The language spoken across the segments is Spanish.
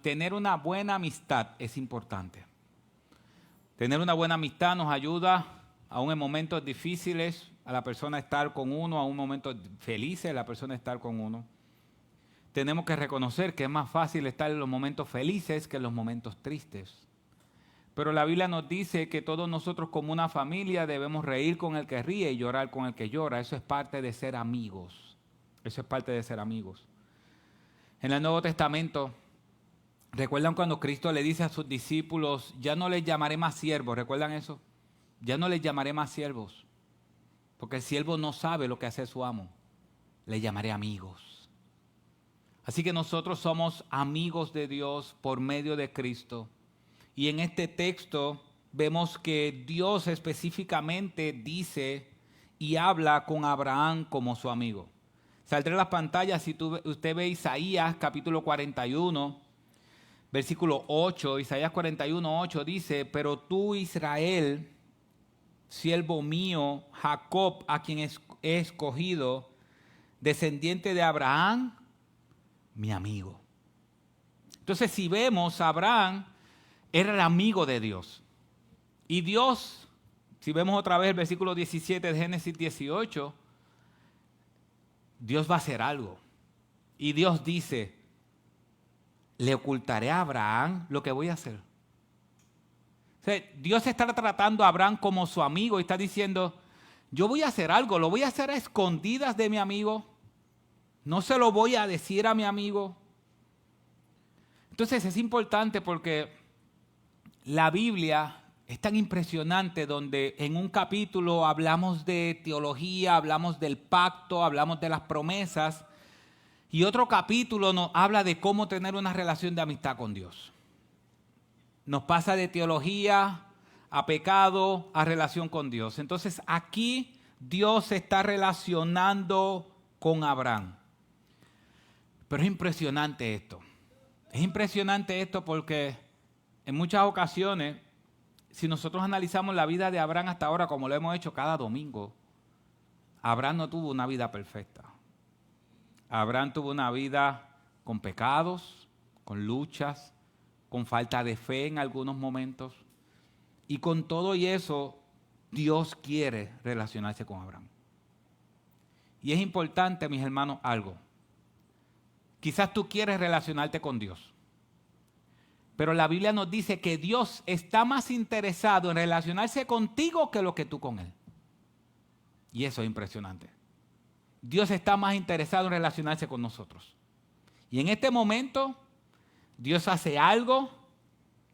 Tener una buena amistad es importante. Tener una buena amistad nos ayuda, aún en momentos difíciles, a la persona estar con uno, aún en momentos felices, a la persona estar con uno. Tenemos que reconocer que es más fácil estar en los momentos felices que en los momentos tristes. Pero la Biblia nos dice que todos nosotros como una familia debemos reír con el que ríe y llorar con el que llora. Eso es parte de ser amigos. Eso es parte de ser amigos. En el Nuevo Testamento, ¿recuerdan cuando Cristo le dice a sus discípulos, ya no les llamaré más siervos? ¿Recuerdan eso? Ya no les llamaré más siervos, porque el siervo no sabe lo que hace su amo. Le llamaré amigos. Así que nosotros somos amigos de Dios por medio de Cristo. Y en este texto vemos que Dios específicamente dice y habla con Abraham como su amigo. Saldré a las pantallas si usted ve Isaías capítulo 41, versículo 8. Isaías 41, 8 dice, pero tú Israel, siervo mío, Jacob, a quien he escogido, descendiente de Abraham, mi amigo. Entonces, si vemos, Abraham era el amigo de Dios. Y Dios, si vemos otra vez el versículo 17 de Génesis 18, Dios va a hacer algo. Y Dios dice, le ocultaré a Abraham lo que voy a hacer. O sea, Dios está tratando a Abraham como su amigo y está diciendo, yo voy a hacer algo, lo voy a hacer a escondidas de mi amigo. No se lo voy a decir a mi amigo. Entonces es importante porque la Biblia es tan impresionante donde en un capítulo hablamos de teología, hablamos del pacto, hablamos de las promesas y otro capítulo nos habla de cómo tener una relación de amistad con Dios. Nos pasa de teología a pecado a relación con Dios. Entonces aquí Dios se está relacionando con Abraham. Pero es impresionante esto. Es impresionante esto porque en muchas ocasiones, si nosotros analizamos la vida de Abraham hasta ahora, como lo hemos hecho cada domingo, Abraham no tuvo una vida perfecta. Abraham tuvo una vida con pecados, con luchas, con falta de fe en algunos momentos. Y con todo y eso, Dios quiere relacionarse con Abraham. Y es importante, mis hermanos, algo. Quizás tú quieres relacionarte con Dios. Pero la Biblia nos dice que Dios está más interesado en relacionarse contigo que lo que tú con Él. Y eso es impresionante. Dios está más interesado en relacionarse con nosotros. Y en este momento, Dios hace algo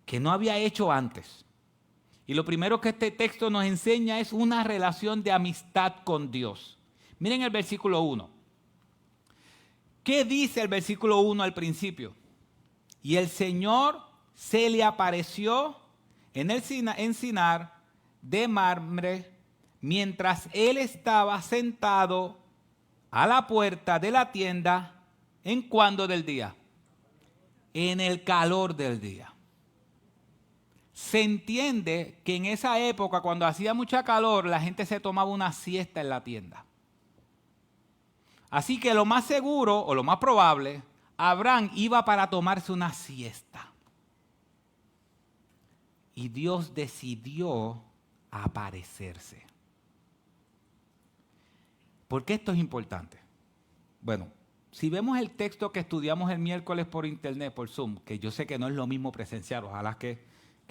que no había hecho antes. Y lo primero que este texto nos enseña es una relación de amistad con Dios. Miren el versículo 1. ¿Qué dice el versículo 1 al principio? Y el Señor se le apareció en el encinar de Mamre mientras él estaba sentado a la puerta de la tienda. ¿En cuándo del día? En el calor del día. Se entiende que en esa época, cuando hacía mucha calor, la gente se tomaba una siesta en la tienda. Así que lo más seguro, o lo más probable, Abraham iba para tomarse una siesta. Y Dios decidió aparecerse. ¿Por qué esto es importante? Bueno, si vemos el texto que estudiamos el miércoles por internet, por Zoom, que yo sé que no es lo mismo presencial, ojalá que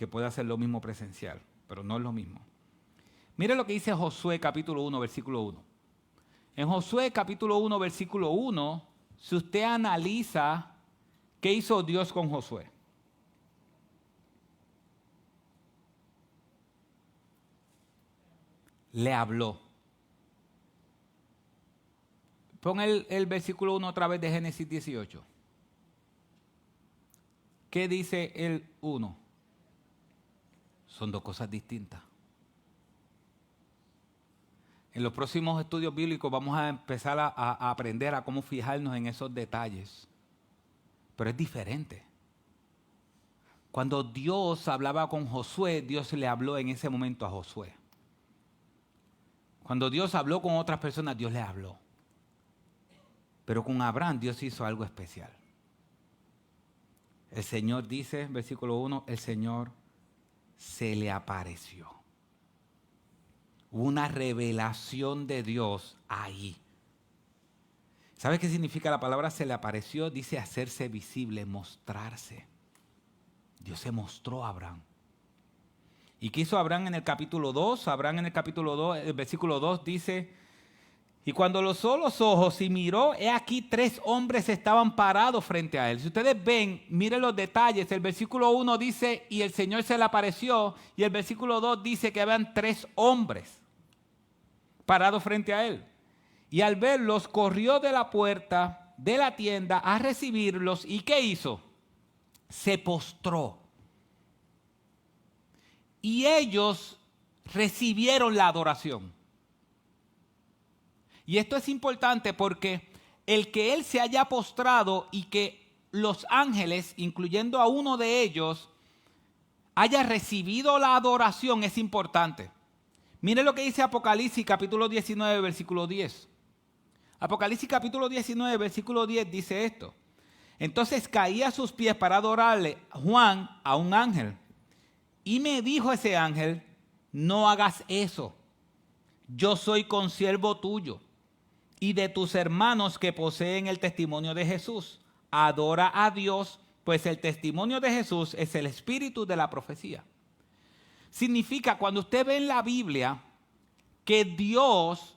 pueda ser lo mismo presencial, pero no es lo mismo. Mire lo que dice Josué capítulo 1, versículo 1. En Josué capítulo 1, versículo 1, si usted analiza qué hizo Dios con Josué. Le habló. Pon el versículo 1 otra vez de Génesis 18. ¿Qué dice el 1? Son dos cosas distintas. En los próximos estudios bíblicos vamos a empezar a aprender a cómo fijarnos en esos detalles. Pero es diferente. Cuando Dios hablaba con Josué, Dios le habló en ese momento a Josué. Cuando Dios habló con otras personas, Dios le habló. Pero con Abraham Dios hizo algo especial. El Señor dice, versículo 1, el Señor se le apareció. Una revelación de Dios ahí. ¿Sabes qué significa la palabra se le apareció? Dice hacerse visible, mostrarse. Dios se mostró a Abraham. ¿Y qué hizo Abraham en el capítulo 2? Abraham en el capítulo 2, el versículo 2 dice: y cuando alzó los ojos y miró, he aquí 3 hombres estaban parados frente a él. Si ustedes ven, miren los detalles. El versículo 1 dice, y el Señor se le apareció. Y el versículo 2 dice que habían 3 hombres parados frente a él. Y al verlos, corrió de la puerta de la tienda a recibirlos. ¿Y qué hizo? Se postró. Y ellos recibieron la adoración. Y esto es importante porque el que él se haya postrado y que los ángeles, incluyendo a uno de ellos, haya recibido la adoración es importante. Mire lo que dice Apocalipsis capítulo 19, versículo 10. Apocalipsis capítulo 19, versículo 10 dice esto. Entonces caí a sus pies para adorarle Juan a un ángel. Y me dijo ese ángel, no hagas eso. Yo soy consiervo tuyo y de tus hermanos que poseen el testimonio de Jesús. Adora a Dios, pues el testimonio de Jesús es el espíritu de la profecía. Significa, cuando usted ve en la Biblia que Dios,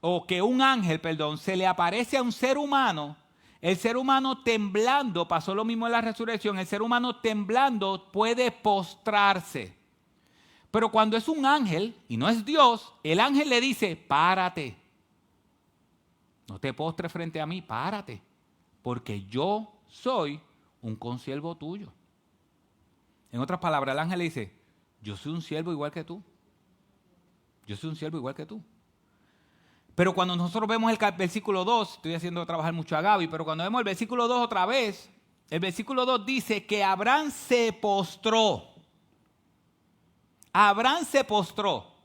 o que un ángel, se le aparece a un ser humano, el ser humano temblando, pasó lo mismo en la resurrección, el ser humano temblando puede postrarse. Pero cuando es un ángel y no es Dios, el ángel le dice, párate. No te postres frente a mí, párate, porque yo soy un consiervo tuyo. En otras palabras, el ángel le dice, yo soy un siervo igual que tú. Yo soy un siervo igual que tú. Pero cuando nosotros vemos el versículo 2, estoy haciendo trabajar mucho a Gaby, pero cuando vemos el versículo 2 otra vez, el versículo 2 dice que Abraham se postró. Abraham se postró.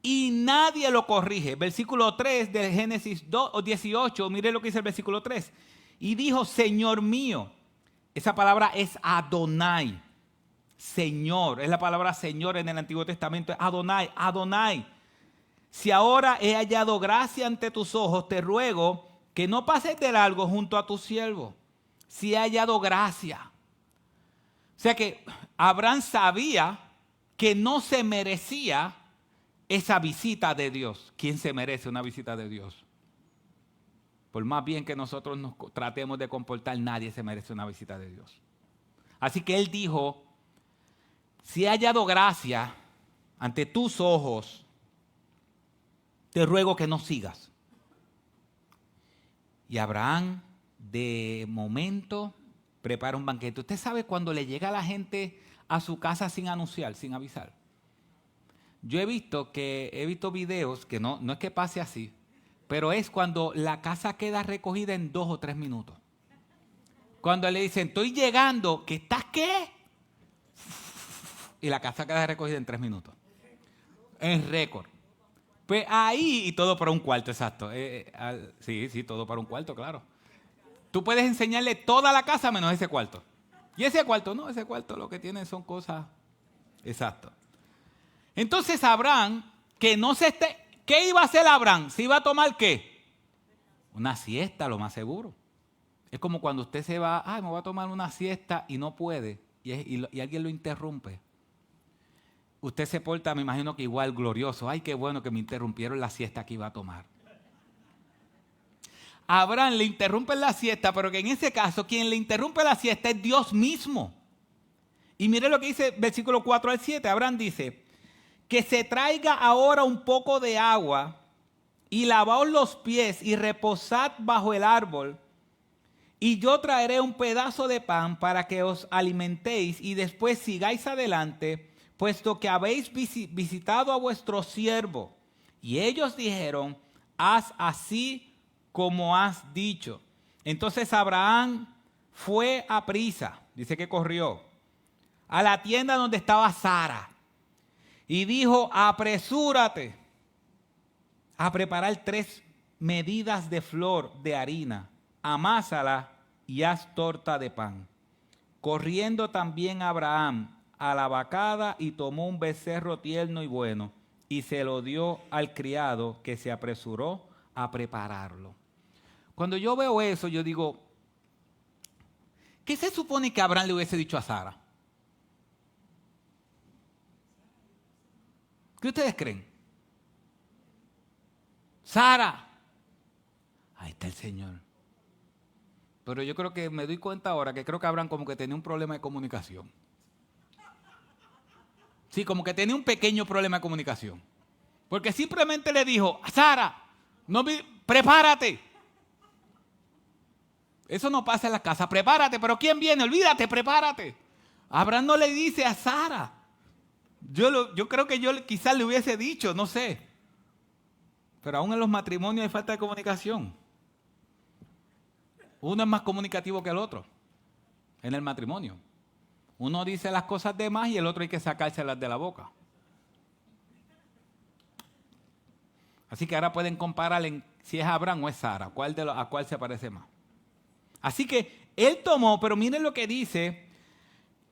Y nadie lo corrige. Versículo 3 de Génesis 18, mire lo que dice el versículo 3. Y dijo, Señor mío. Esa palabra es Adonai. Señor, es la palabra Señor en el Antiguo Testamento. Adonai, Adonai. Si ahora he hallado gracia ante tus ojos, te ruego que no pases de largo junto a tu siervo. Si he hallado gracia. O sea que Abraham sabía que no se merecía esa visita de Dios. ¿Quién se merece una visita de Dios? Por más bien que nosotros nos tratemos de comportar, nadie se merece una visita de Dios. Así que él dijo, si he hallado gracia ante tus ojos, te ruego que no sigas. Y Abraham, de momento, prepara un banquete. Usted sabe cuando le llega a la gente a su casa sin anunciar, sin avisar. Yo he visto videos que no es que pase así, pero es cuando la casa queda recogida en 2 o 3 minutos. Cuando le dicen, estoy llegando, ¿que estás qué? Y la casa queda recogida en 3 minutos. En récord. Pues ahí, y todo para un cuarto, exacto. Sí, todo para un cuarto, claro. Tú puedes enseñarle toda la casa menos ese cuarto. Y ese cuarto, no, ese cuarto lo que tiene son cosas. Exacto. Entonces Abraham, ¿qué iba a hacer Abraham? ¿Se iba a tomar qué? Una siesta, lo más seguro. Es como cuando usted se va, me voy a tomar una siesta y no puede, y alguien lo interrumpe. Usted se porta, me imagino que igual glorioso. Ay, qué bueno que me interrumpieron la siesta que iba a tomar. A Abraham le interrumpen la siesta, pero que en ese caso quien le interrumpe la siesta es Dios mismo. Y mire lo que dice versículo 4 al 7. Abraham dice, que se traiga ahora un poco de agua y lavaos los pies y reposad bajo el árbol. Y yo traeré un pedazo de pan para que os alimentéis y después sigáis adelante, puesto que habéis visitado a vuestro siervo. Y ellos dijeron, haz así como has dicho. Entonces Abraham fue a prisa, dice que corrió, a la tienda donde estaba Sara. Y dijo, apresúrate a preparar 3 medidas de flor de harina, amásala y haz torta de pan. Corriendo también Abraham a la vacada y tomó un becerro tierno y bueno y se lo dio al criado que se apresuró a prepararlo. Cuando yo veo eso, yo digo, ¿qué se supone que Abraham le hubiese dicho a Sara? ¿Qué ustedes creen? Sara, ahí está el Señor. Pero yo creo que me doy cuenta ahora que creo que Abraham como que tenía un problema de comunicación. Sí, como que tenía un pequeño problema de comunicación. Porque simplemente le dijo, Sara, prepárate. Eso no pasa en la casa, prepárate, pero ¿quién viene? Olvídate, prepárate. Abraham no le dice a Sara. Yo creo que yo quizás le hubiese dicho, no sé. Pero aún en los matrimonios hay falta de comunicación. Uno es más comunicativo que el otro en el matrimonio. Uno dice las cosas de más y el otro hay que sacárselas de la boca. Así que ahora pueden comparar si es Abraham o es Sara, a cuál se parece más. Así que él tomó, pero miren lo que dice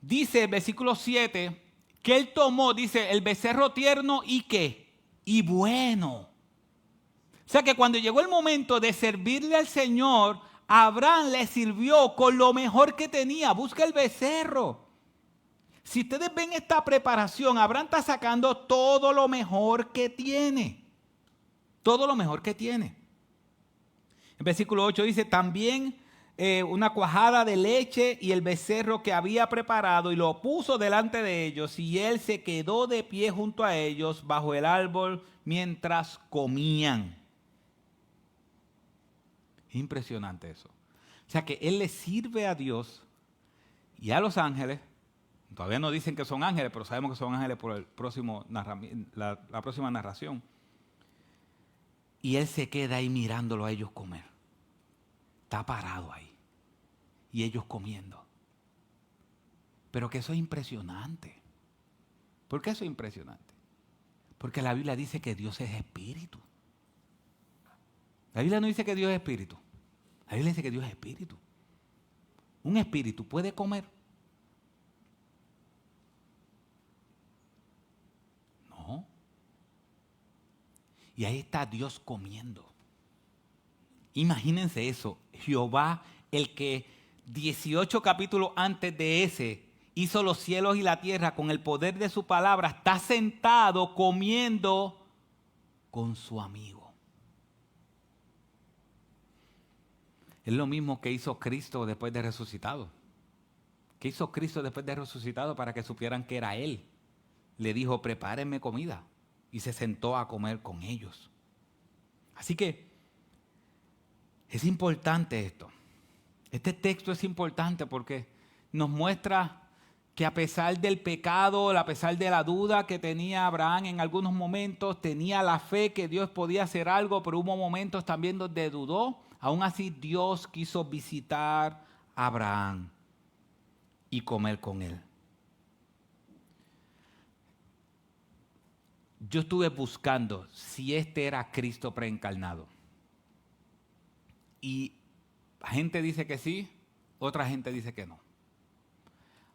el versículo 7, que él tomó, dice, el becerro tierno y ¿qué? Y bueno. O sea que cuando llegó el momento de servirle al Señor, Abraham le sirvió con lo mejor que tenía. Busca el becerro. Si ustedes ven esta preparación, Abraham está sacando todo lo mejor que tiene. Todo lo mejor que tiene. En versículo 8 dice, también una cuajada de leche y el becerro que había preparado y lo puso delante de ellos y él se quedó de pie junto a ellos bajo el árbol mientras comían. Es impresionante eso. O sea que él le sirve a Dios y a los ángeles. Todavía no dicen que son ángeles, pero sabemos que son ángeles por la próxima narración. Y él se queda ahí mirándolo a ellos comer. Está parado ahí. Y ellos comiendo. Pero que eso es impresionante. ¿Por qué eso es impresionante? Porque la Biblia dice que Dios es espíritu. La Biblia no dice que Dios es espíritu. La Biblia dice que Dios es espíritu. ¿Un espíritu puede comer? No. Y ahí está Dios comiendo. Imagínense eso. Jehová, el que 18 capítulos antes de ese hizo los cielos y la tierra con el poder de su palabra, está sentado comiendo con su amigo. Es lo mismo que hizo Cristo después de resucitado. ¿Qué hizo Cristo después de resucitado para que supieran que era Él? Le dijo, prepárenme comida. Y se sentó a comer con ellos. Así que es importante esto. Este texto es importante porque nos muestra que a pesar del pecado, a pesar de la duda que tenía Abraham en algunos momentos, tenía la fe que Dios podía hacer algo, pero hubo momentos también donde dudó. Aún así Dios quiso visitar a Abraham y comer con él. Yo estuve buscando si este era Cristo preencarnado. Y gente dice que sí, otra gente dice que no.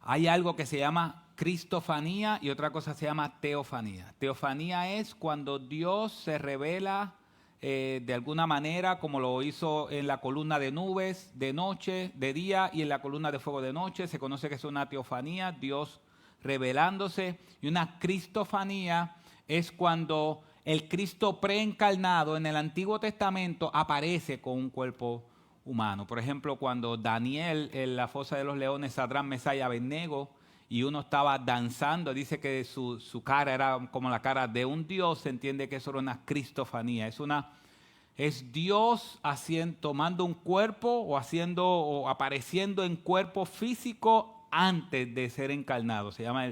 Hay algo que se llama cristofanía y otra cosa se llama teofanía. Teofanía es cuando Dios se revela de alguna manera, como lo hizo en la columna de nubes de noche, de día, y en la columna de fuego de noche. Se conoce que es una teofanía, Dios revelándose. Y una cristofanía es cuando el Cristo preencarnado en el Antiguo Testamento aparece con un cuerpo humano. Por ejemplo, cuando Daniel en la fosa de los leones, Sadrán, Mesach y Abednego, y uno estaba danzando, dice que su cara era como la cara de un dios, se entiende que eso era una cristofanía. Es Dios tomando un cuerpo o apareciendo en cuerpo físico antes de ser encarnado. Se llama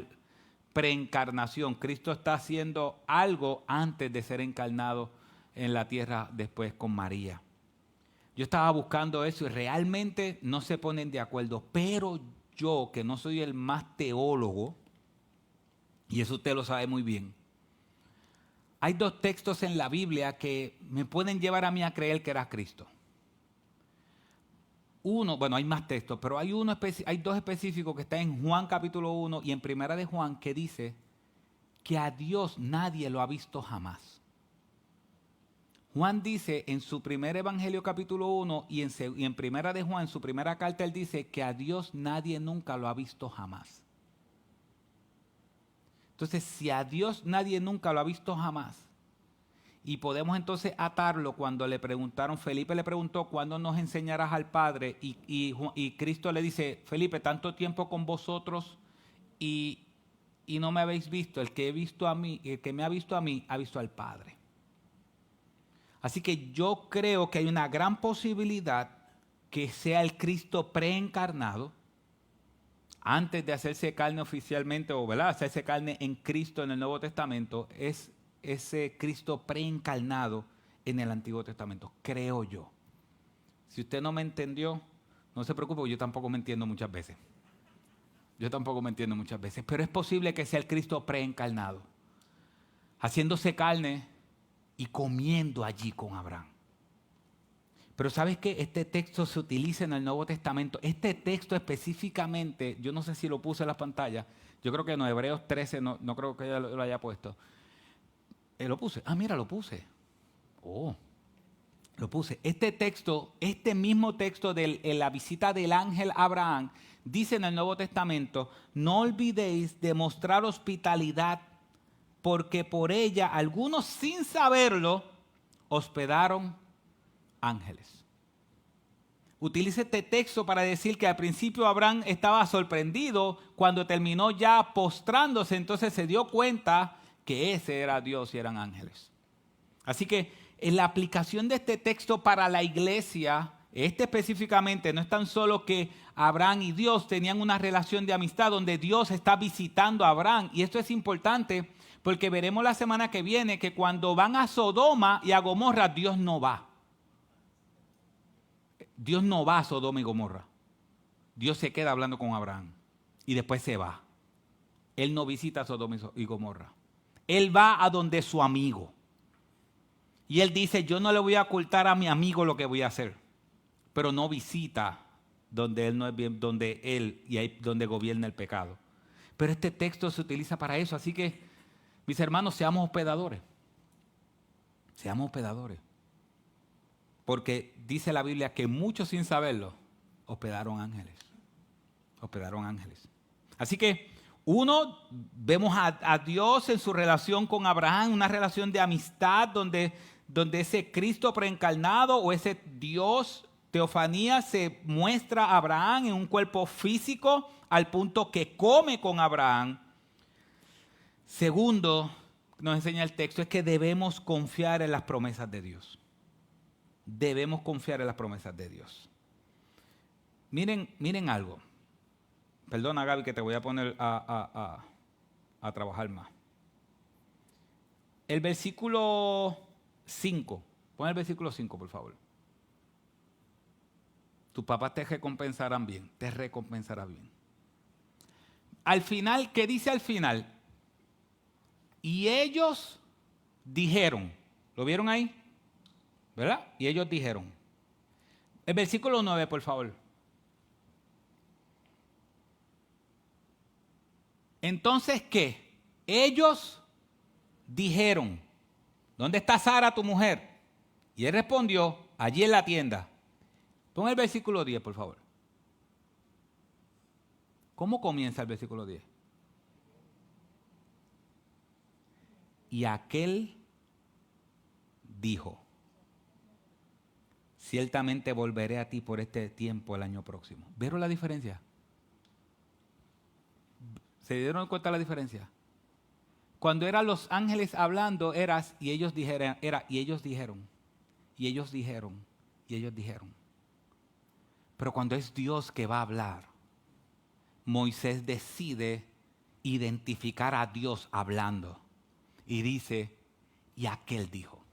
preencarnación. Cristo está haciendo algo antes de ser encarnado en la tierra después con María. Yo estaba buscando eso y realmente no se ponen de acuerdo, pero yo, que no soy el más teólogo, y eso usted lo sabe muy bien, hay dos textos en la Biblia que me pueden llevar a mí a creer que era Cristo. uno, bueno, hay más textos, pero hay dos específicos que están en Juan capítulo 1 y en Primera de Juan que dice que a Dios nadie lo ha visto jamás. Juan dice en su primer evangelio capítulo 1 y en Primera de Juan, en su primera carta, él dice que a Dios nadie nunca lo ha visto jamás. Entonces, si a Dios nadie nunca lo ha visto jamás, y podemos entonces atarlo cuando le preguntaron, Felipe le preguntó, ¿cuándo nos enseñarás al Padre? Y Cristo le dice, Felipe, tanto tiempo con vosotros y no me habéis visto. El que me ha visto a mí, ha visto al Padre. Así que yo creo que hay una gran posibilidad que sea el Cristo preencarnado, antes de hacerse carne oficialmente, o ¿verdad? Hacerse carne en Cristo en el Nuevo Testamento, es ese Cristo preencarnado en el Antiguo Testamento, creo yo. Si usted no me entendió, no se preocupe, yo tampoco me entiendo muchas veces. Pero es posible que sea el Cristo preencarnado, haciéndose carne y comiendo allí con Abraham. Pero ¿sabes qué? Este texto se utiliza en el Nuevo Testamento. Este texto específicamente, yo no sé si lo puse en la pantalla, yo creo que en Hebreos 13, no creo que lo haya puesto. Lo puse. Mira, lo puse. Lo puse. Este mismo texto de la visita del ángel a Abraham, dice en el Nuevo Testamento, no olvidéis de mostrar hospitalidad, porque por ella algunos sin saberlo hospedaron ángeles. Utiliza este texto para decir que al principio Abraham estaba sorprendido, cuando terminó ya postrándose, entonces se dio cuenta que ese era Dios y eran ángeles. Así que en la aplicación de este texto para la iglesia, específicamente, no es tan solo que Abraham y Dios tenían una relación de amistad donde Dios está visitando a Abraham, y esto es importante porque veremos la semana que viene que cuando van a Sodoma y a Gomorra, Dios no va. Dios no va a Sodoma y Gomorra. Dios se queda hablando con Abraham y después se va. Él no visita Sodoma y Gomorra. Él va a donde su amigo. Y él dice, yo no le voy a ocultar a mi amigo lo que voy a hacer. Pero no visita donde él no es bien, donde él y ahí donde gobierna el pecado. Pero este texto se utiliza para eso. Así que, mis hermanos, seamos hospedadores. Seamos hospedadores. Porque dice la Biblia que muchos sin saberlo hospedaron ángeles. Hospedaron ángeles. Así que uno, vemos a Dios en su relación con Abraham, una relación de amistad donde ese Cristo preencarnado o ese Dios teofanía se muestra a Abraham en un cuerpo físico al punto que come con Abraham. Segundo, nos enseña el texto, es que debemos confiar en las promesas de Dios. Debemos confiar en las promesas de Dios. Miren algo. Perdona, Gaby, que te voy a poner a trabajar más. El versículo 5. Pon el versículo 5, por favor. Tus papás te recompensarán bien. Te recompensará bien. Al final, ¿qué dice al final? Y ellos dijeron. ¿Lo vieron ahí? ¿Verdad? Y ellos dijeron. El versículo 9, por favor. Entonces, ¿qué? Ellos dijeron, ¿dónde está Sara, tu mujer? Y él respondió, allí en la tienda. Pon el versículo 10, por favor. ¿Cómo comienza el versículo 10? Y aquel dijo, ciertamente volveré a ti por este tiempo el año próximo. ¿Vieron la diferencia? ¿Se dieron cuenta de la diferencia? Cuando eran los ángeles hablando, y ellos dijeron, y ellos dijeron, y ellos dijeron, y ellos dijeron. Pero cuando es Dios que va a hablar, Moisés decide identificar a Dios hablando. Y dice, y aquel dijo.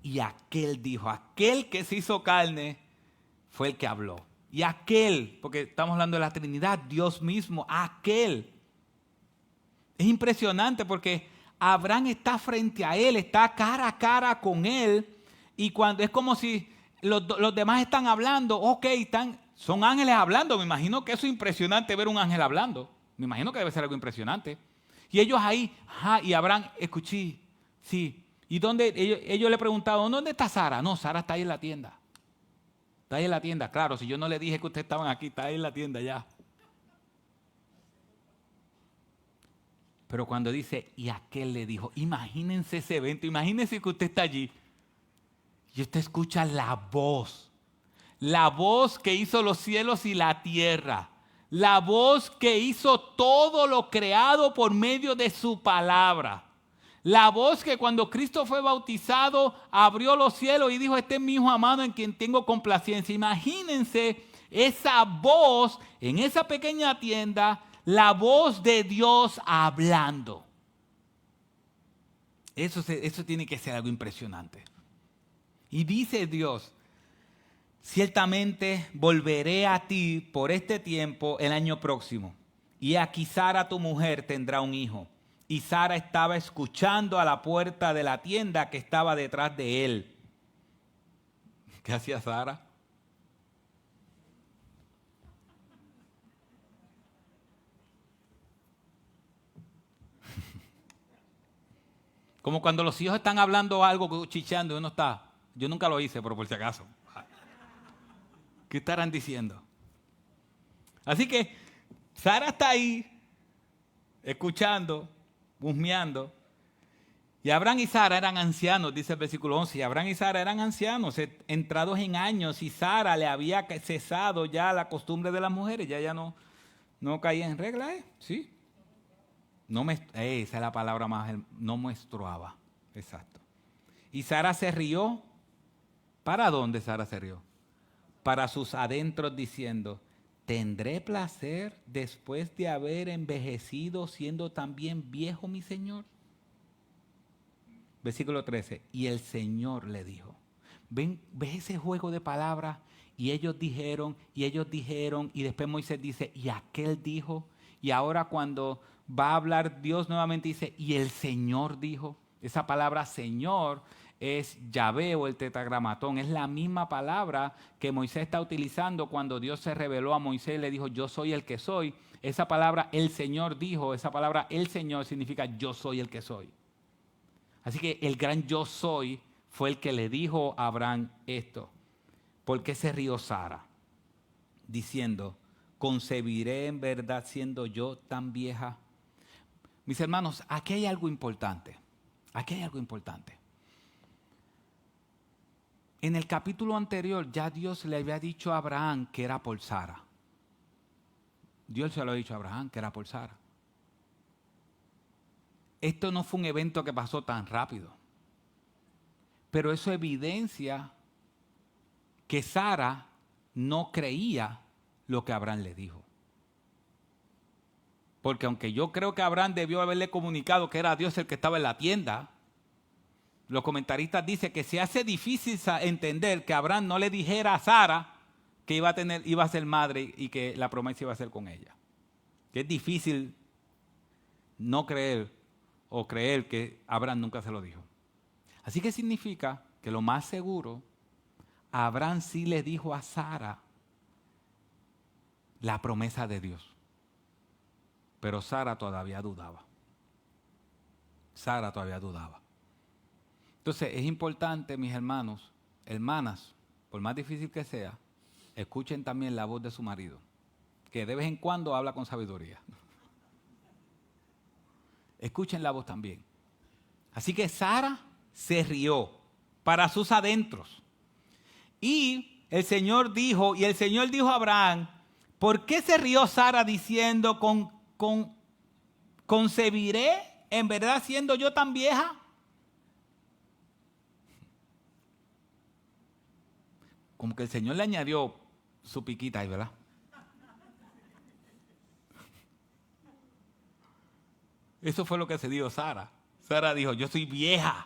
Y aquel dijo, aquel que se hizo carne fue el que habló. Y aquel, porque estamos hablando de la Trinidad, Dios mismo, aquel. Es impresionante porque Abraham está frente a él, está cara a cara con él. Y cuando es como si los demás están hablando, ok, son ángeles hablando. Me imagino que eso es impresionante ver un ángel hablando. Me imagino que debe ser algo impresionante. Y ellos ahí, y Abraham, escuché, sí. ¿Y dónde? Ellos le preguntaron, ¿dónde está Sara? No, Sara está ahí en la tienda. Está ahí en la tienda, claro, si yo no le dije que ustedes estaban aquí, está ahí en la tienda ya. Pero cuando dice, y aquel le dijo, imagínense ese evento, imagínense que usted está allí y usted escucha la voz que hizo los cielos y la tierra, la voz que hizo todo lo creado por medio de su palabra, la voz que cuando Cristo fue bautizado abrió los cielos y dijo, este es mi hijo amado en quien tengo complacencia. Imagínense esa voz en esa pequeña tienda, la voz de Dios hablando. Eso tiene que ser algo impresionante. Y dice Dios, ciertamente volveré a ti por este tiempo el año próximo. Y aquí Sara tu mujer tendrá un hijo. Y Sara estaba escuchando a la puerta de la tienda que estaba detrás de él. ¿Qué hacía Sara? Como cuando los hijos están hablando algo, chicheando y uno está. Yo nunca lo hice, pero por si acaso. ¿Qué estarán diciendo? Así que Sara está ahí, escuchando, husmeando. Y Abraham y Sara eran ancianos, dice el versículo 11. Y Abraham y Sara eran ancianos, entrados en años. Y Sara le había cesado ya la costumbre de las mujeres. Ya no caía en regla, ¿eh? Sí. Esa es la palabra más, no menstruaba. Exacto. Y Sara se rió. ¿Para dónde Sara se rió? Para sus adentros diciendo, ¿tendré placer después de haber envejecido siendo también viejo mi Señor? Versículo 13, y el Señor le dijo, ¿ves ese juego de palabras? Y ellos dijeron, y después Moisés dice, y aquel dijo, y ahora cuando va a hablar Dios nuevamente dice, y el Señor dijo. Esa palabra Señor es Yahvé o el tetragramatón, es la misma palabra que Moisés está utilizando cuando Dios se reveló a Moisés y le dijo, yo soy el que soy. Esa palabra el Señor dijo, esa palabra el Señor significa yo soy el que soy. Así que el gran yo soy fue el que le dijo a Abraham esto. ¿Por qué se rió Sara? Diciendo, ¿concebiré en verdad siendo yo tan vieja? Mis hermanos, aquí hay algo importante. Aquí hay algo importante. En el capítulo anterior ya Dios le había dicho a Abraham que era por Sara. Dios se lo ha dicho a Abraham que era por Sara. Esto no fue un evento que pasó tan rápido. Pero eso evidencia que Sara no creía lo que Abraham le dijo. Porque aunque yo creo que Abraham debió haberle comunicado que era Dios el que estaba en la tienda, los comentaristas dicen que se hace difícil entender que Abraham no le dijera a Sara que iba a ser madre y que la promesa iba a ser con ella. Que es difícil no creer o creer que Abraham nunca se lo dijo. Así que significa que lo más seguro, Abraham sí le dijo a Sara la promesa de Dios. Pero Sara todavía dudaba. Sara todavía dudaba. Entonces es importante, mis hermanos, hermanas, por más difícil que sea, escuchen también la voz de su marido, que de vez en cuando habla con sabiduría. Escuchen la voz también. Así que Sara se rió para sus adentros. Y el Señor dijo a Abraham, ¿por qué se rió Sara diciendo, concebiré en verdad siendo yo tan vieja? Como que el Señor le añadió su piquita ahí, ¿verdad? Eso fue lo que se dio Sara. Sara dijo, yo soy vieja.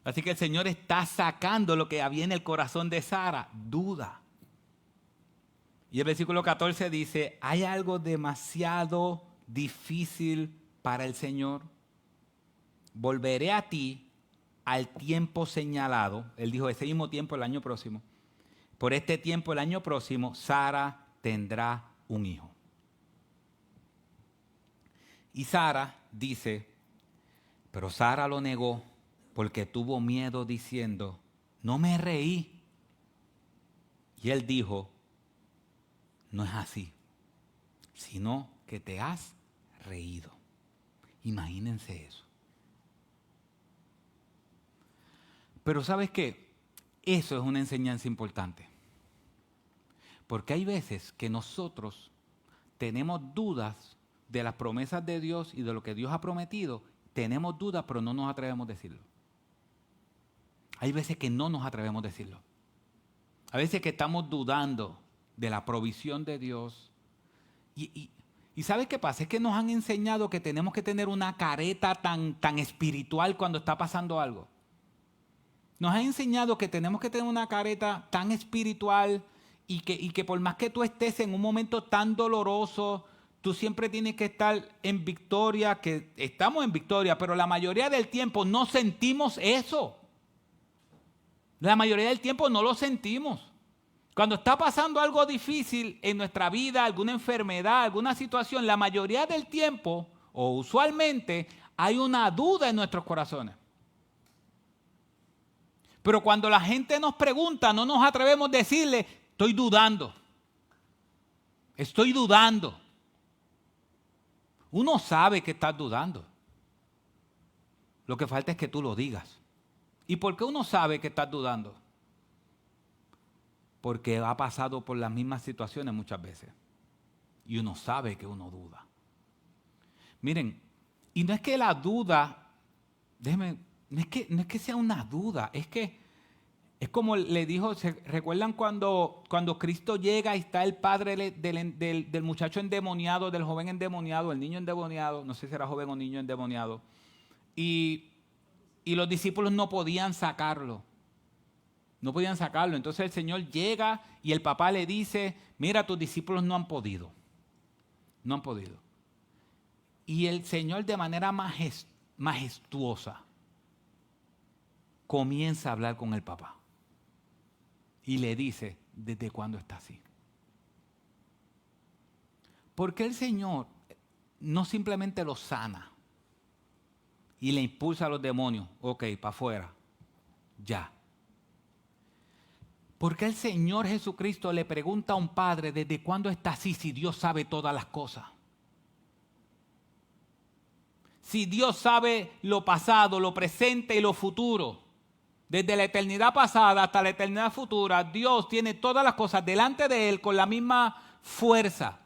Así que el Señor está sacando lo que había en el corazón de Sara, duda. Y el versículo 14 dice, ¿hay algo demasiado difícil para el Señor? Volveré a ti al tiempo señalado, él dijo ese mismo tiempo el año próximo, por este tiempo el año próximo, Sara tendrá un hijo. Y Sara dice, pero Sara lo negó porque tuvo miedo diciendo, no me reí. Y él dijo, no es así, sino que te has reído. Imagínense eso. Pero ¿sabes qué? Eso es una enseñanza importante. Porque hay veces que nosotros tenemos dudas de las promesas de Dios y de lo que Dios ha prometido. Tenemos dudas, pero no nos atrevemos a decirlo. Hay veces que no nos atrevemos a decirlo. A veces que estamos dudando de la provisión de Dios. ¿Y ¿sabes qué pasa? Es que nos han enseñado que tenemos que tener una careta tan espiritual cuando está pasando algo. Nos han enseñado que tenemos que tener una careta tan espiritual y que por más que tú estés en un momento tan doloroso, tú siempre tienes que estar en victoria, que estamos en victoria, pero la mayoría del tiempo no sentimos eso. La mayoría del tiempo no lo sentimos. Cuando está pasando algo difícil en nuestra vida, alguna enfermedad, alguna situación, la mayoría del tiempo, o usualmente, hay una duda en nuestros corazones. Pero cuando la gente nos pregunta, no nos atrevemos a decirle, estoy dudando. Estoy dudando. Uno sabe que estás dudando. Lo que falta es que tú lo digas. ¿Y por qué uno sabe que estás dudando? Porque ha pasado por las mismas situaciones muchas veces. Y uno sabe que uno duda. Miren, y no es que la duda, no es que sea una duda, es que es como le dijo, ¿se recuerdan cuando Cristo llega y está el padre del muchacho endemoniado, del joven endemoniado, el niño endemoniado, no sé si era joven o niño endemoniado, y los discípulos no podían sacarlo? No podían sacarlo. Entonces el Señor llega y el papá le dice, mira, tus discípulos no han podido. No han podido. Y el Señor de manera majestuosa comienza a hablar con el papá. Y le dice, ¿desde cuándo está así? Porque el Señor no simplemente lo sana y le impulsa a los demonios, ok, para afuera, ya. Porque el Señor Jesucristo le pregunta a un padre, ¿desde cuándo está así si Dios sabe todas las cosas? Si Dios sabe lo pasado, lo presente y lo futuro. Desde la eternidad pasada hasta la eternidad futura, Dios tiene todas las cosas delante de Él con la misma fuerza.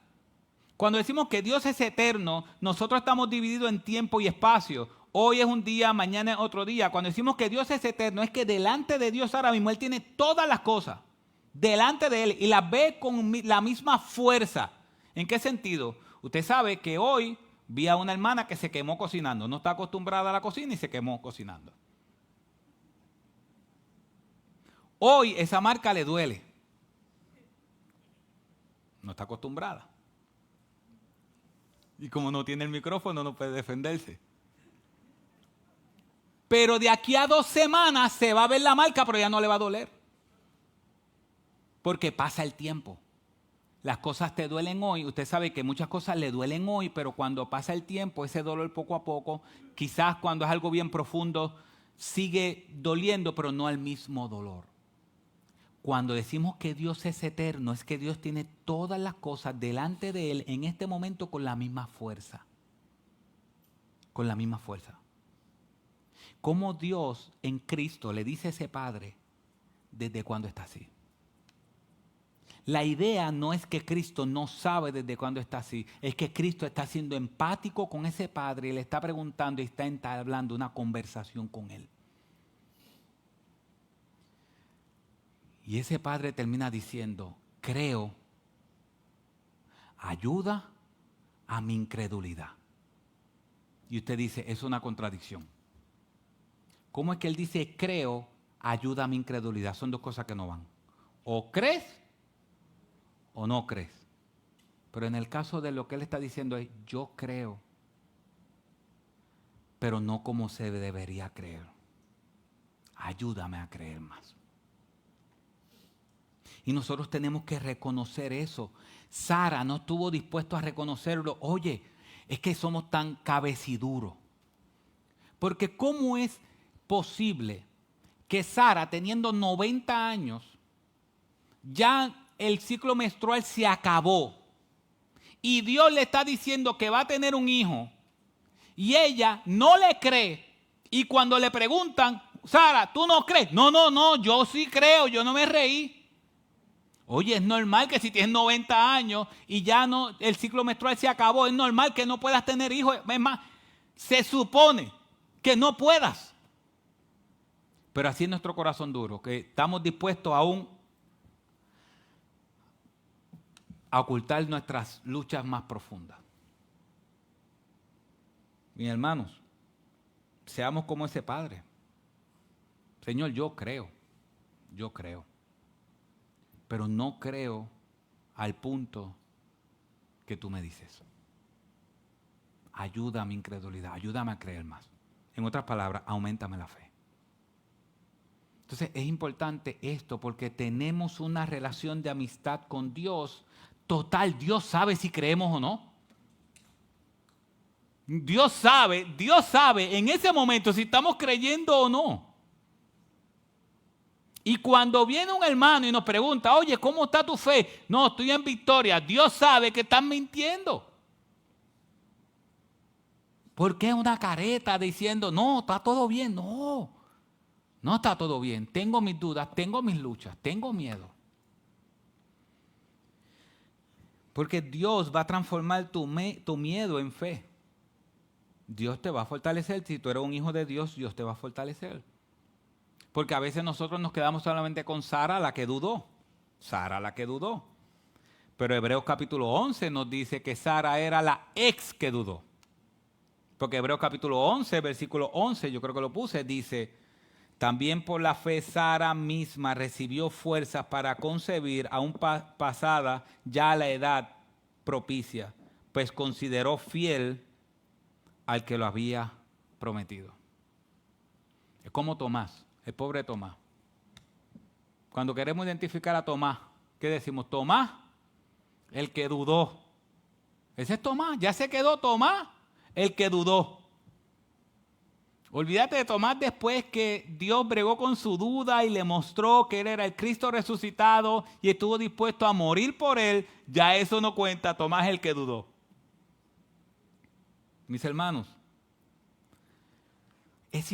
Cuando decimos que Dios es eterno, nosotros estamos divididos en tiempo y espacio. Hoy es un día, mañana es otro día. Cuando decimos que Dios es eterno, es que delante de Dios ahora mismo Él tiene todas las cosas delante de Él y las ve con la misma fuerza. ¿En qué sentido? Usted sabe que hoy vi a una hermana que se quemó cocinando. No está acostumbrada a la cocina y se quemó cocinando. Hoy esa marca le duele. No está acostumbrada. Y como no tiene el micrófono, no puede defenderse. Pero de aquí a 2 semanas se va a ver la marca, pero ya no le va a doler. Porque pasa el tiempo. Las cosas te duelen hoy. Usted sabe que muchas cosas le duelen hoy, pero cuando pasa el tiempo, ese dolor poco a poco, quizás cuando es algo bien profundo, sigue doliendo, pero no al mismo dolor. Cuando decimos que Dios es eterno, es que Dios tiene todas las cosas delante de Él en este momento con la misma fuerza. Con la misma fuerza. Como Dios en Cristo le dice a ese Padre, ¿desde cuándo está así? La idea no es que Cristo no sabe desde cuándo está así, es que Cristo está siendo empático con ese Padre y le está preguntando y está entablando una conversación con Él. Y ese Padre termina diciendo, creo, ayuda a mi incredulidad. Y usted dice, es una contradicción. ¿Cómo es que Él dice, creo, ayuda a mi incredulidad? Son dos cosas que no van. O crees o no crees. Pero en el caso de lo que Él está diciendo es, yo creo, pero no como se debería creer. ayúdame a creer más. Y nosotros tenemos que reconocer eso. Sara no estuvo dispuesta a reconocerlo. Oye, es que somos tan cabeciduros. Porque ¿cómo es posible que Sara, teniendo 90 años, ya el ciclo menstrual se acabó y Dios le está diciendo que va a tener un hijo y ella no le cree? Y cuando le preguntan, Sara, ¿tú no crees? No, yo sí creo, yo no me reí. Oye, es normal que si tienes 90 años y ya no, el ciclo menstrual se acabó, es normal que no puedas tener hijos. Es más, se supone que no puedas. Pero así es nuestro corazón duro, que estamos dispuestos aún a ocultar nuestras luchas más profundas. Mis hermanos, seamos como ese padre. Señor, yo creo. Pero no creo al punto que tú me dices. Ayuda a mi incredulidad, ayúdame a creer más. En otras palabras, auméntame la fe. Entonces es importante esto porque tenemos una relación de amistad con Dios. Total, Dios sabe si creemos o no. Dios sabe en ese momento si estamos creyendo o no. Y cuando viene un hermano y nos pregunta, oye, ¿cómo está tu fe? No, estoy en victoria. Dios sabe que están mintiendo. ¿Por qué una careta diciendo, no, está todo bien? No está todo bien. Tengo mis dudas, tengo mis luchas, tengo miedo. Porque Dios va a transformar tu miedo en fe. Dios te va a fortalecer. Si tú eres un hijo de Dios, Dios te va a fortalecer. Porque a veces nosotros nos quedamos solamente con Sara, la que dudó. Pero Hebreos capítulo 11 nos dice que Sara era la ex que dudó. Porque Hebreos capítulo 11, versículo 11, yo creo que lo puse, dice, también por la fe Sara misma recibió fuerzas para concebir aún pasada ya la edad propicia, pues consideró fiel al que lo había prometido. Es como Tomás. El pobre Tomás. Cuando queremos identificar a Tomás, ¿qué decimos? Tomás, el que dudó. Ese es Tomás, ya se quedó Tomás, el que dudó. Olvídate de Tomás después que Dios bregó con su duda y le mostró que él era el Cristo resucitado y estuvo dispuesto a morir por él. Ya eso no cuenta, Tomás el que dudó. Mis hermanos, es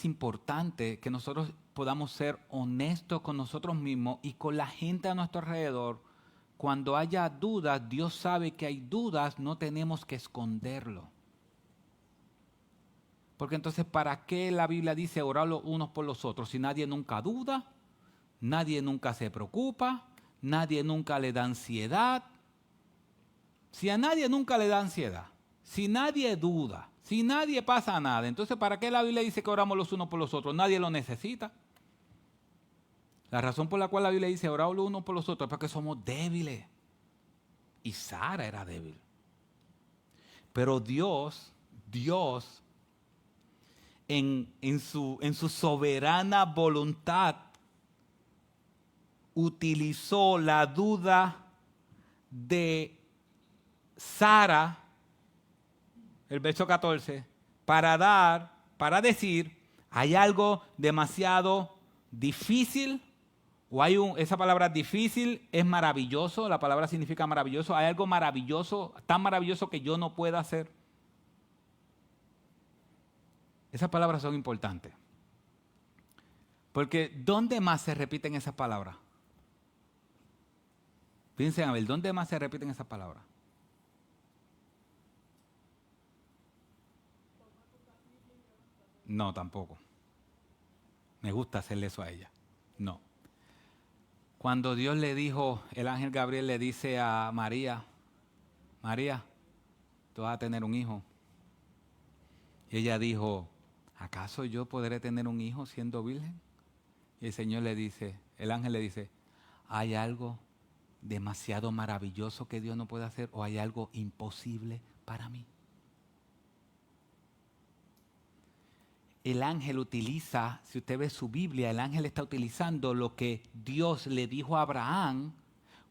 importante que nosotros podamos ser honestos con nosotros mismos y con la gente a nuestro alrededor. Cuando haya dudas, Dios sabe que hay dudas, no tenemos que esconderlo. Porque entonces, ¿para qué la Biblia dice orar los unos por los otros? Si nadie nunca duda, nadie nunca se preocupa, nadie nunca le da ansiedad. Si a nadie nunca le da ansiedad, si nadie duda, si nadie pasa nada, entonces ¿para qué la Biblia dice que oramos los unos por los otros? Nadie lo necesita. La razón por la cual la Biblia dice orar los unos por los otros es porque somos débiles. Y Sara era débil. Pero Dios en su soberana voluntad utilizó la duda de Sara, el verso 14, para decir, hay algo demasiado difícil, esa palabra difícil es maravilloso, la palabra significa maravilloso, hay algo maravilloso, tan maravilloso que yo no pueda hacer. Esas palabras son importantes. Porque ¿dónde más se repiten esas palabras? Piensen a ver, ¿dónde más se repiten esas palabras? No, tampoco. Me gusta hacerle eso a ella. No. Cuando Dios le dijo, el ángel Gabriel le dice a María, María, tú vas a tener un hijo. Y ella dijo, ¿acaso yo podré tener un hijo siendo virgen? Y el Señor le dice, el ángel le dice, ¿hay algo demasiado maravilloso que Dios no puede hacer o hay algo imposible para mí? el ángel utiliza, si usted ve su Biblia, el ángel está utilizando lo que Dios le dijo a Abraham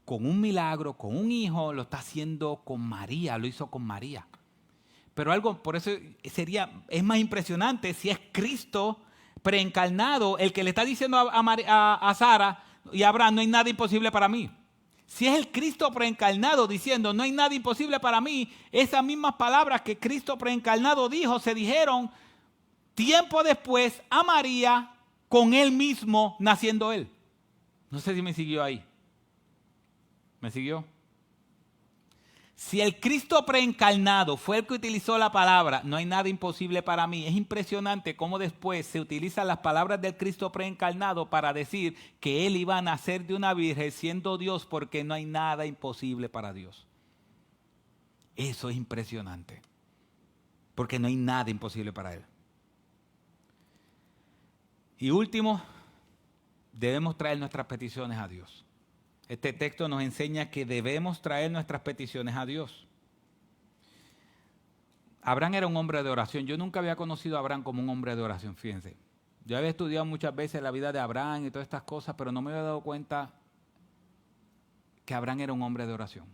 con un milagro, con un hijo, lo está haciendo con María, lo hizo con María. Pero algo, por eso es más impresionante si es Cristo preencarnado el que le está diciendo a Sara y a Abraham, no hay nada imposible para mí. Si es el Cristo preencarnado diciendo, no hay nada imposible para mí, esas mismas palabras que Cristo preencarnado dijo, se dijeron tiempo después a María con él mismo naciendo él. No sé si me siguió ahí. ¿Me siguió? Si el Cristo preencarnado fue el que utilizó la palabra, no hay nada imposible para mí. Es impresionante cómo después se utilizan las palabras del Cristo preencarnado para decir que Él iba a nacer de una virgen siendo Dios, porque no hay nada imposible para Dios. Eso es impresionante, porque no hay nada imposible para Él. Y último, debemos traer nuestras peticiones a Dios. Este texto nos enseña que debemos traer nuestras peticiones a Dios. Abraham era un hombre de oración. Yo nunca había conocido a Abraham como un hombre de oración, fíjense. Yo había estudiado muchas veces la vida de Abraham y todas estas cosas, pero no me había dado cuenta que Abraham era un hombre de oración.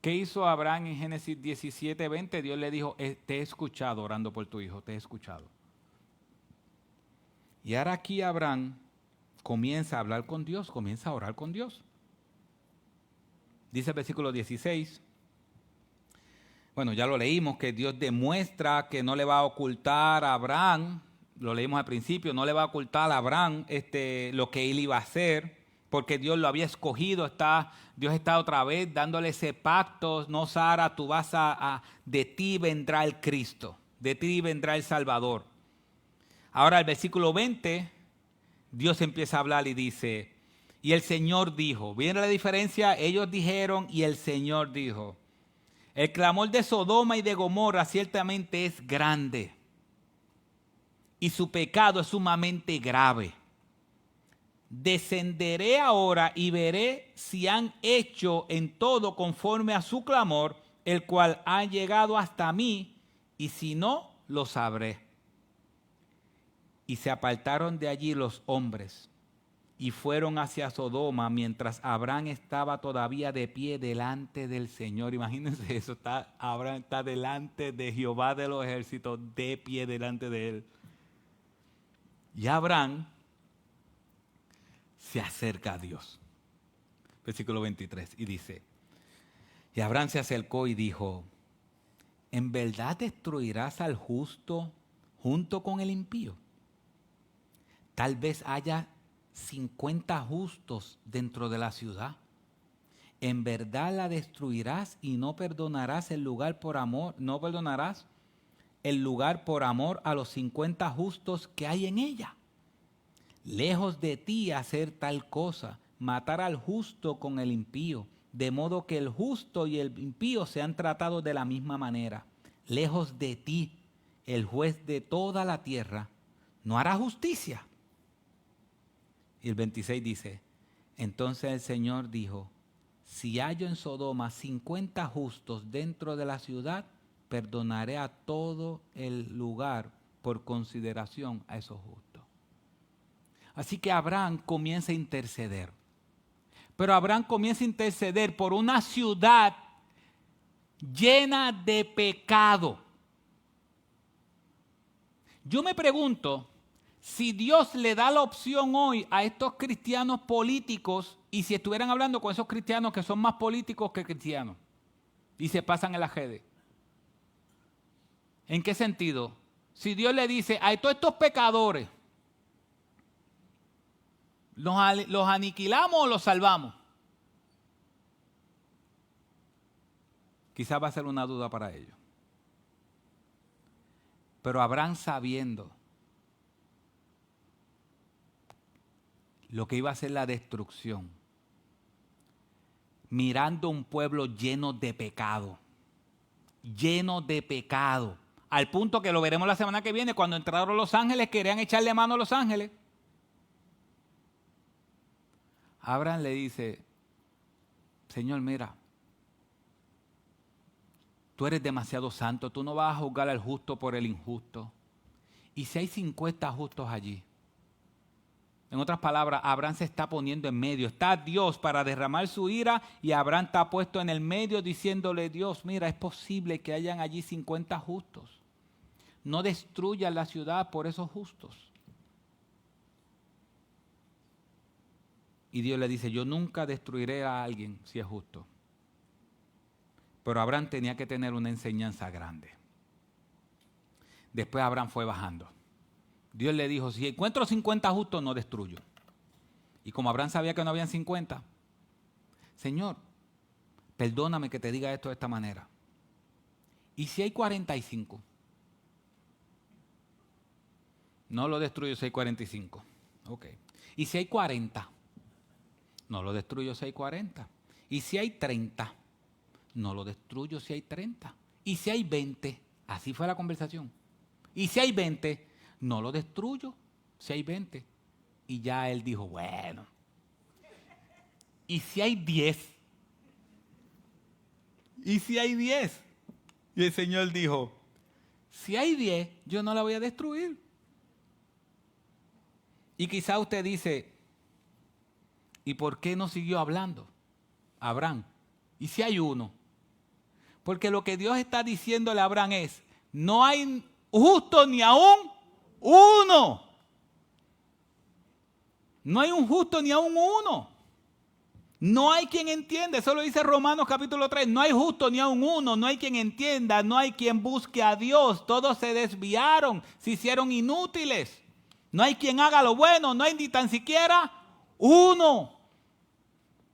¿Qué hizo Abraham en Génesis 17:20? Dios le dijo, te he escuchado orando por tu hijo, te he escuchado. Y ahora aquí Abraham comienza a hablar con Dios, comienza a orar con Dios. Dice el versículo 16, bueno, ya lo leímos, que Dios demuestra que no le va a ocultar a Abraham, lo leímos al principio, no le va a ocultar a Abraham lo que él iba a hacer, porque Dios lo había escogido, Dios está otra vez dándole ese pacto, no Sara, tú vas de ti vendrá el Cristo, de ti vendrá el Salvador. Ahora el versículo 20, Dios empieza a hablar y dice, y el Señor dijo, ¿viene la diferencia? Ellos dijeron y el Señor dijo, el clamor de Sodoma y de Gomorra ciertamente es grande y su pecado es sumamente grave. Descenderé ahora y veré si han hecho en todo conforme a su clamor, el cual ha llegado hasta mí, y si no, lo sabré. Y se apartaron de allí los hombres y fueron hacia Sodoma mientras Abraham estaba todavía de pie delante del Señor. Imagínense eso, Abraham está delante de Jehová de los ejércitos, de pie delante de él. Y Abraham se acerca a Dios. Versículo 23, y dice, y Abraham se acercó y dijo, ¿en verdad destruirás al justo junto con el impío? Tal vez haya 50 justos dentro de la ciudad. ¿En verdad la destruirás y no perdonarás el lugar por amor? ¿No perdonarás el lugar por amor a los 50 justos que hay en ella? Lejos de ti hacer tal cosa, matar al justo con el impío, de modo que el justo y el impío sean tratados de la misma manera. Lejos de ti, el juez de toda la tierra, ¿no hará justicia? Y el 26 dice, entonces el Señor dijo, si hallo en Sodoma 50 justos dentro de la ciudad, perdonaré a todo el lugar por consideración a esos justos. Así que Abraham comienza a interceder. Pero Abraham comienza a interceder por una ciudad llena de pecado. Yo me pregunto, si Dios le da la opción hoy a estos cristianos políticos, y si estuvieran hablando con esos cristianos que son más políticos que cristianos, y se pasan el ajede. ¿En qué sentido? Si Dios le dice a todos estos pecadores, ¿los aniquilamos o los salvamos? Quizás va a ser una duda para ellos. Pero Abraham, sabiendo lo que iba a ser la destrucción, mirando un pueblo lleno de pecado, al punto que lo veremos la semana que viene, cuando entraron los ángeles, querían echarle mano a los ángeles. Abraham le dice, Señor, mira, tú eres demasiado santo, tú no vas a juzgar al justo por el injusto. ¿y si hay 50 justos allí? En otras palabras, Abraham se está poniendo en medio. Está Dios para derramar su ira y Abraham está puesto en el medio diciéndole, Dios, mira, es posible que hayan allí 50 justos. No destruyas la ciudad por esos justos. Y Dios le dice, yo nunca destruiré a alguien si es justo. Pero Abraham tenía que tener una enseñanza grande. Después Abraham fue bajando. Dios le dijo, si encuentro 50 justos, no destruyo. Y como Abraham sabía que no habían 50, Señor, perdóname que te diga esto de esta manera. ¿Y si hay 45? No lo destruyo si hay 45. Ok. ¿Y si hay 40? No lo destruyo si hay 40. ¿Y si hay 30? No lo destruyo si hay 30. ¿Y si hay 20? Así fue la conversación. ¿Y si hay 20? No lo destruyo si hay 20. Y ya él dijo, bueno. ¿Y si hay 10? ¿Y si hay 10? Y el Señor dijo, si hay 10, yo no la voy a destruir. Y quizá usted dice, ¿y por qué no siguió hablando Abraham? ¿Y si hay uno? Porque lo que Dios está diciéndole a Abraham es, no hay justo ni aún uno. No hay un justo ni aún uno. No hay quien entienda. Eso lo dice Romanos capítulo 3. No hay justo ni aún uno. No hay quien entienda. No hay quien busque a Dios. Todos se desviaron. Se hicieron inútiles. No hay quien haga lo bueno. No hay ni tan siquiera uno.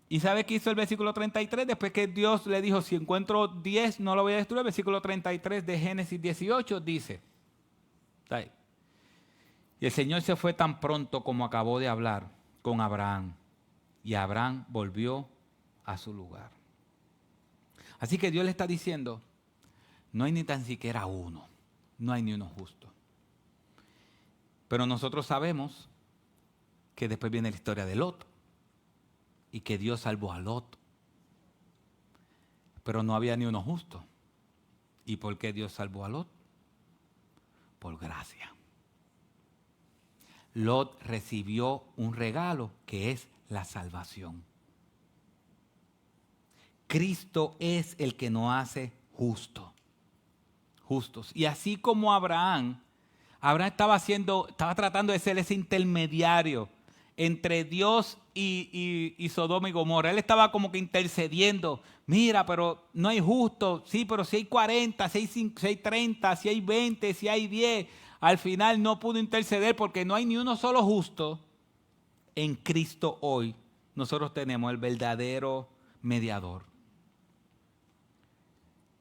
¿Y sabe qué hizo el versículo 33? Después que Dios le dijo, si encuentro 10 no lo voy a destruir. El versículo 33 de Génesis 18 dice, está ahí. Y el Señor se fue tan pronto como acabó de hablar con Abraham. Y Abraham volvió a su lugar. Así que Dios le está diciendo, no hay ni tan siquiera uno. No hay ni uno justo. Pero nosotros sabemos que después viene la historia de Lot. Y que Dios salvó a Lot. Pero no había ni uno justo. ¿Y por qué Dios salvó a Lot? Por gracia. Lot recibió un regalo que es la salvación. Cristo es el que nos hace justos. Y así como Abraham estaba tratando de ser ese intermediario entre Dios y Sodoma y Gomorra. Él estaba como que intercediendo. Mira, pero no hay justo. Sí, pero si hay 40, si hay 30, si hay 20, si hay 10. Al final no pudo interceder porque no hay ni uno solo justo. En Cristo hoy nosotros tenemos el verdadero mediador.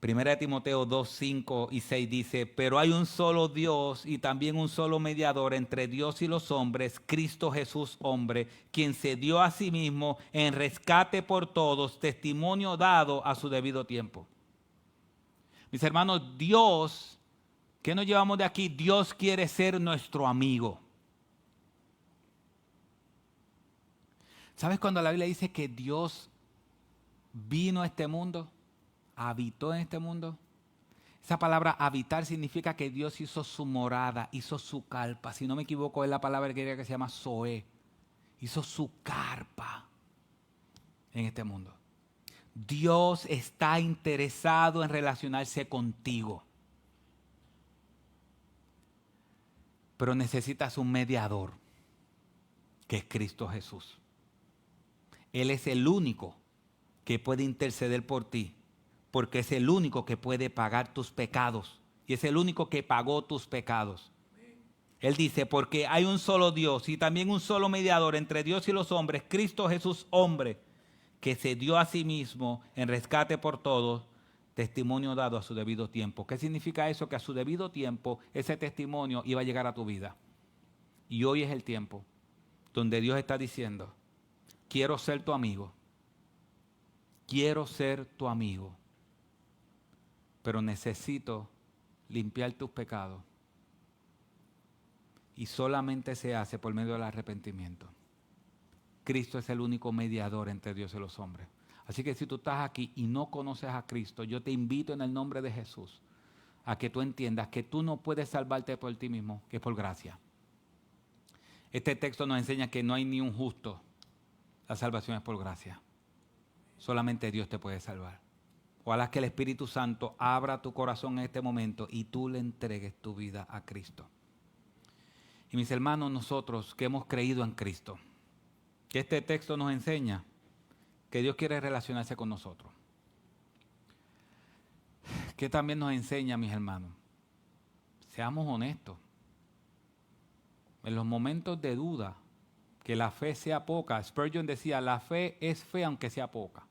Primera de Timoteo 2, 5 y 6 dice, pero hay un solo Dios y también un solo mediador entre Dios y los hombres, Cristo Jesús hombre, quien se dio a sí mismo en rescate por todos, testimonio dado a su debido tiempo. Mis hermanos, Dios, ¿qué nos llevamos de aquí? Dios quiere ser nuestro amigo. ¿Sabes cuando la Biblia dice que Dios vino a este mundo? Habitó en este mundo. Esa palabra habitar significa que Dios hizo su morada, hizo su carpa. Si no me equivoco, es la palabra griega que se llama zoe. Hizo su carpa en este mundo. Dios está interesado en relacionarse contigo. Pero necesitas un mediador, que es Cristo Jesús. Él es el único que puede interceder por ti. Porque es el único que puede pagar tus pecados. Y es el único que pagó tus pecados. Él dice, porque hay un solo Dios y también un solo mediador entre Dios y los hombres, Cristo Jesús hombre, que se dio a sí mismo en rescate por todos, testimonio dado a su debido tiempo. ¿Qué significa eso? Que a su debido tiempo ese testimonio iba a llegar a tu vida. Y hoy es el tiempo donde Dios está diciendo, quiero ser tu amigo. Quiero ser tu amigo. Pero necesito limpiar tus pecados. Y solamente se hace por medio del arrepentimiento. Cristo es el único mediador entre Dios y los hombres. Así que si tú estás aquí y no conoces a Cristo, yo te invito en el nombre de Jesús a que tú entiendas que tú no puedes salvarte por ti mismo, que es por gracia. Este texto nos enseña que no hay ni un justo. La salvación es por gracia. Solamente Dios te puede salvar. Ojalá que el Espíritu Santo abra tu corazón en este momento y tú le entregues tu vida a Cristo. Y mis hermanos, nosotros que hemos creído en Cristo, que este texto nos enseña que Dios quiere relacionarse con nosotros. Que también nos enseña, mis hermanos, seamos honestos. En los momentos de duda, que la fe sea poca. Spurgeon decía, la fe es fe aunque sea poca.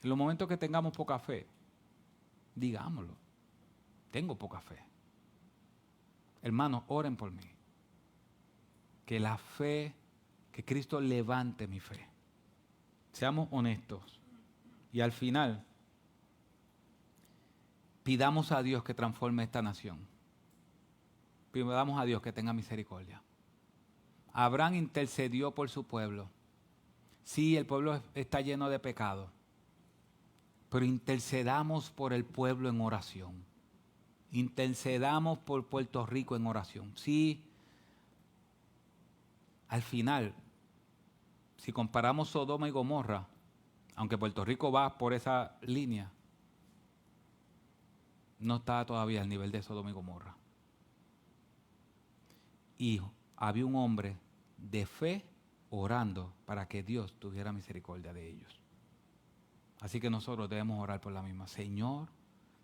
En los momentos que tengamos poca fe, digámoslo, tengo poca fe. Hermanos, oren por mí. Que la fe, que Cristo levante mi fe. Seamos honestos. Y al final, pidamos a Dios que transforme esta nación. Pidamos a Dios que tenga misericordia. Abraham intercedió por su pueblo. Sí, el pueblo está lleno de pecado, pero intercedamos por el pueblo en oración. Intercedamos por Puerto Rico en oración. Sí, al final, si comparamos Sodoma y Gomorra, aunque Puerto Rico va por esa línea, no está todavía al nivel de Sodoma y Gomorra. Y había un hombre de fe orando para que Dios tuviera misericordia de ellos. Así que nosotros debemos orar por la misma. Señor,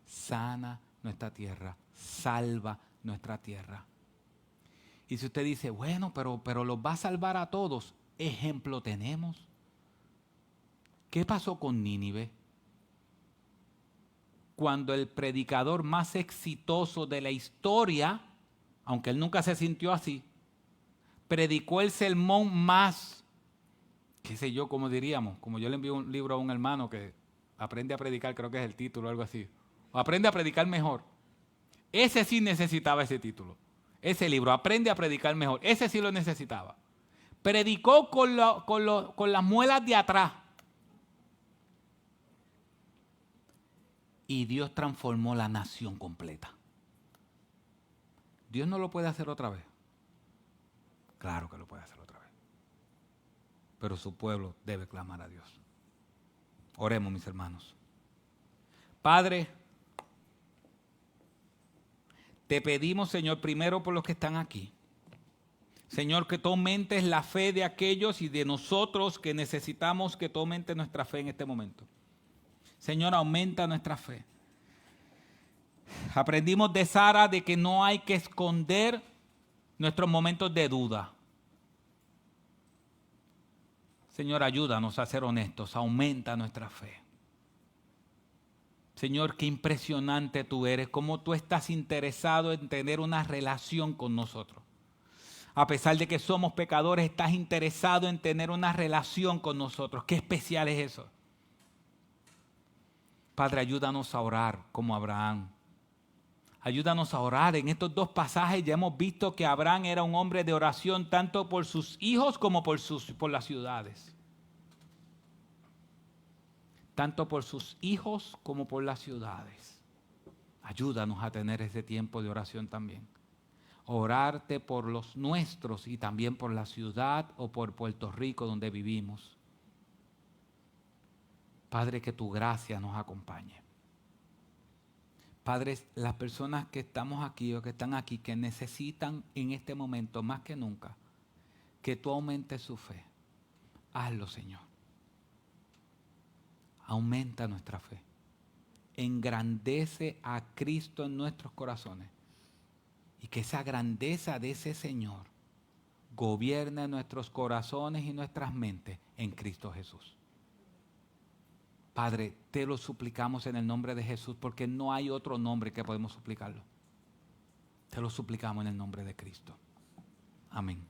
sana nuestra tierra, salva nuestra tierra. Y si usted dice, bueno, pero los va a salvar a todos, ejemplo tenemos. ¿Qué pasó con Nínive? Cuando el predicador más exitoso de la historia, aunque él nunca se sintió así, predicó el sermón más, qué sé yo, como diríamos, como yo le envío un libro a un hermano que aprende a predicar, creo que es el título o algo así, o aprende a predicar mejor. Ese sí necesitaba ese título, ese libro, aprende a predicar mejor, ese sí lo necesitaba. Predicó con las muelas de atrás. Y Dios transformó la nación completa. ¿Dios no lo puede hacer otra vez? Claro que lo puede hacer otra vez. Pero su pueblo debe clamar a Dios. Oremos, mis hermanos. Padre, te pedimos, Señor, primero por los que están aquí. Señor, que tú aumentes la fe de aquellos y de nosotros que necesitamos que tú aumentes nuestra fe en este momento. Señor, aumenta nuestra fe. Aprendimos de Sara de que no hay que esconder nuestros momentos de duda. Señor, ayúdanos a ser honestos, aumenta nuestra fe. Señor, qué impresionante tú eres, cómo tú estás interesado en tener una relación con nosotros. A pesar de que somos pecadores, estás interesado en tener una relación con nosotros. Qué especial es eso. Padre, ayúdanos a orar como Abraham. Ayúdanos a orar. En estos dos pasajes ya hemos visto que Abraham era un hombre de oración tanto por sus hijos como por las ciudades. Tanto por sus hijos como por las ciudades. Ayúdanos a tener ese tiempo de oración también. Orarte por los nuestros y también por la ciudad o por Puerto Rico donde vivimos. Padre, que tu gracia nos acompañe. Padre, las personas que estamos aquí o que están aquí, que necesitan en este momento más que nunca, que tú aumentes su fe. Hazlo, Señor. Aumenta nuestra fe. Engrandece a Cristo en nuestros corazones. Y que esa grandeza de ese Señor gobierne nuestros corazones y nuestras mentes en Cristo Jesús. Padre, te lo suplicamos en el nombre de Jesús porque no hay otro nombre que podemos suplicarlo. Te lo suplicamos en el nombre de Cristo. Amén.